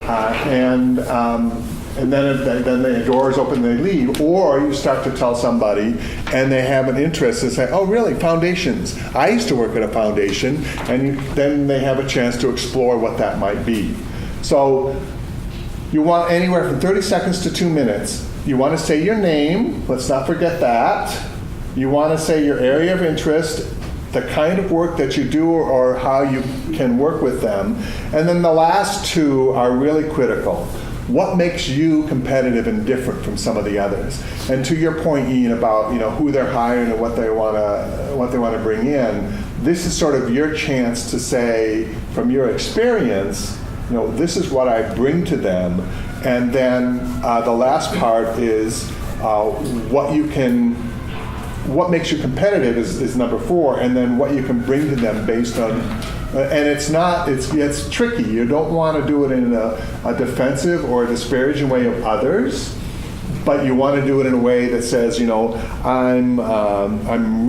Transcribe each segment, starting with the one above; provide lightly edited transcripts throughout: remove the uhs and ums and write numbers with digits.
And then the doors open, they leave. Or you start to tell somebody, and they have an interest and say, "Oh, really? Foundations? I used to work at a foundation," and then they have a chance to explore what that might be. So you want anywhere from 30 seconds to 2 minutes. You want to say your name. Let's not forget that. You want to say your area of interest, the kind of work that you do or how you can work with them. And then the last two are really critical. What makes you competitive and different from some of the others? And to your point, Ian, about who they're hiring and what they want to bring in, this is sort of your chance to say, from your experience, this is what I bring to them. And then the last part is what makes you competitive is number 4, and then what you can bring to them based on. And it's tricky. You don't want to do it in a defensive or a disparaging way of others, but you want to do it in a way that says, I'm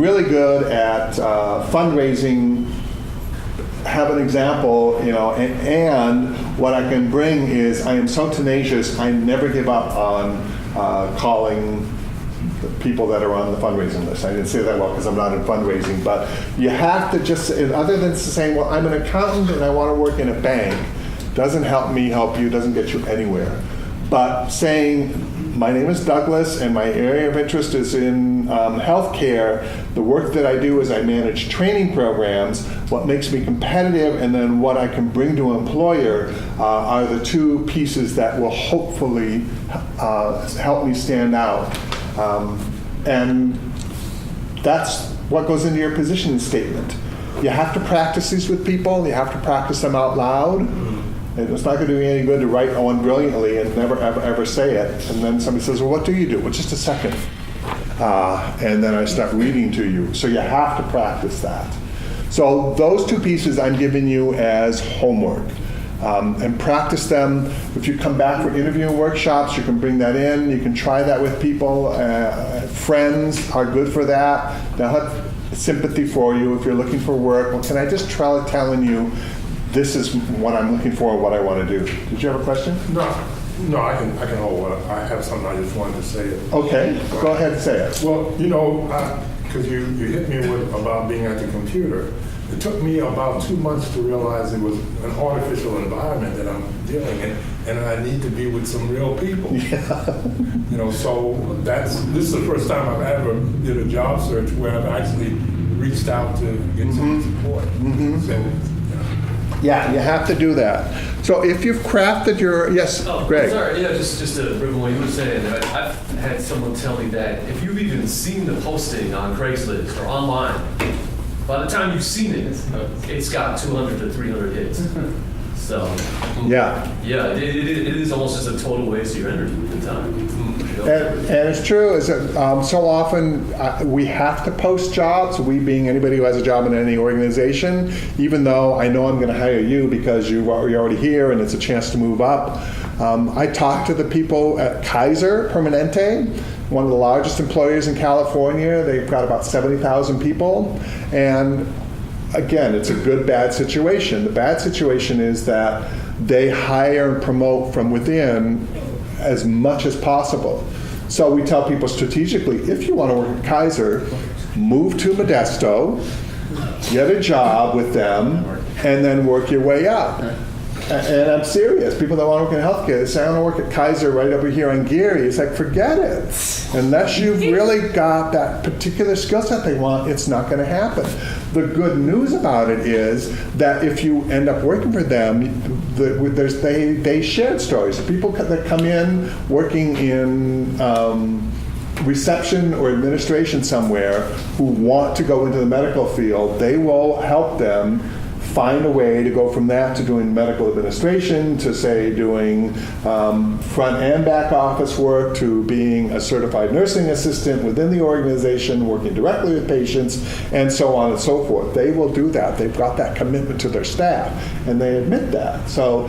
really good at fundraising. Have an example, and what I can bring is I am so tenacious. I never give up on calling the people that are on the fundraising list. I didn't say that well because I'm not in fundraising, but you have to just, other than saying, well, I'm an accountant and I want to work in a bank, doesn't help me help you, doesn't get you anywhere. But saying, my name is Douglas and my area of interest is in healthcare, the work that I do is I manage training programs, what makes me competitive and then what I can bring to an employer are the two pieces that will hopefully help me stand out. And that's what goes into your positioning statement. You have to practice these with people. You have to practice them out loud. And it's not going to do you any good to write one brilliantly and never, ever say it. And then somebody says, well, what do you do? Well, just a second. And then I start reading to you. So you have to practice that. So those two pieces I'm giving you as homework. And practice them. If you come back for interviewing workshops, you can bring that in. You can try that with people. Friends are good for that. They'll have sympathy for you if you're looking for work. Well, can I just try telling you this is what I'm looking for and what I want to do? Did you have a question? No, I can hold one. I have something I just wanted to say. Okay, go ahead and say it. Well, because you hit me with about being at the computer. It took me about 2 months to realize it was an artificial environment that I'm dealing in, and I need to be with some real people. Yeah. So this is the first time I've ever did a job search where I've actually reached out to get some support. Mm-hmm. So, yeah, you have to do that. So if you've crafted your, yes, Greg. Sorry, yeah, just to riff on what you were saying. I've had someone tell me that if you've even seen the posting on Craigslist or online, by the time you've seen it, it's got 200 to 300 hits. So, yeah, it is almost just a total waste of your energy at the time. And it's true is that so often we have to post jobs, we being anybody who has a job in any organization, even though I know I'm going to hire you because you're already here and it's a chance to move up. I talked to the people at Kaiser Permanente, one of the largest employers in California. They've got about 70,000 people. And again, it's a good, bad situation. The bad situation is that they hire and promote from within as much as possible. So we tell people strategically, if you want to work at Kaiser, move to Modesto, get a job with them, and then work your way up. And I'm serious. People that want to work in healthcare, they say, I want to work at Kaiser right over here on Geary. It's like, forget it. Unless you've really got that particular skill set they want, it's not going to happen. The good news about it is that if you end up working for them, they shared stories. The people that come in working in reception or administration somewhere who want to go into the medical field, they will help them find a way to go from that to doing medical administration, to say doing front and back office work, to being a certified nursing assistant within the organization, working directly with patients, and so on and so forth. They will do that. They've got that commitment to their staff, and they admit that. So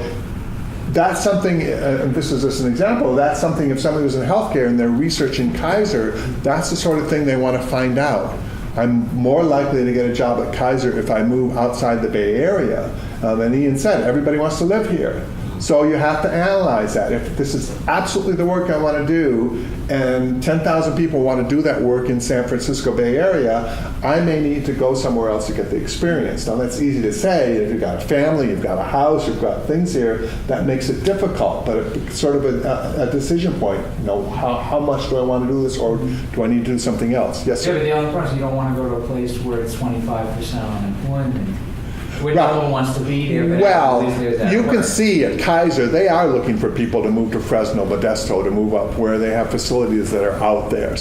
that's something, and this is just an example, that's something if somebody was in healthcare and they're researching Kaiser, that's the sort of thing they want to find out. I'm more likely to get a job at Kaiser if I move outside the Bay Area. And Ian said, everybody wants to live here. So you have to analyze that. If this is absolutely the work I want to do, and 10,000 people want to do that work in San Francisco Bay Area, I may need to go somewhere else to get the experience. Now that's easy to say. If you've got a family, you've got a house, you've got things here, that makes it difficult. But it's sort of a decision point. You know, how much do I want to do this, or do I need to do something else? Yes, Yeah, but sir. the only problem is you don't want to go to a place where it's 25% unemployment, where Right. no one wants to be there. But Well, at least there's that you can work. see at Kaiser, they are looking for people to move to Fresno, Modesto, to move up where they have facilities that are out there.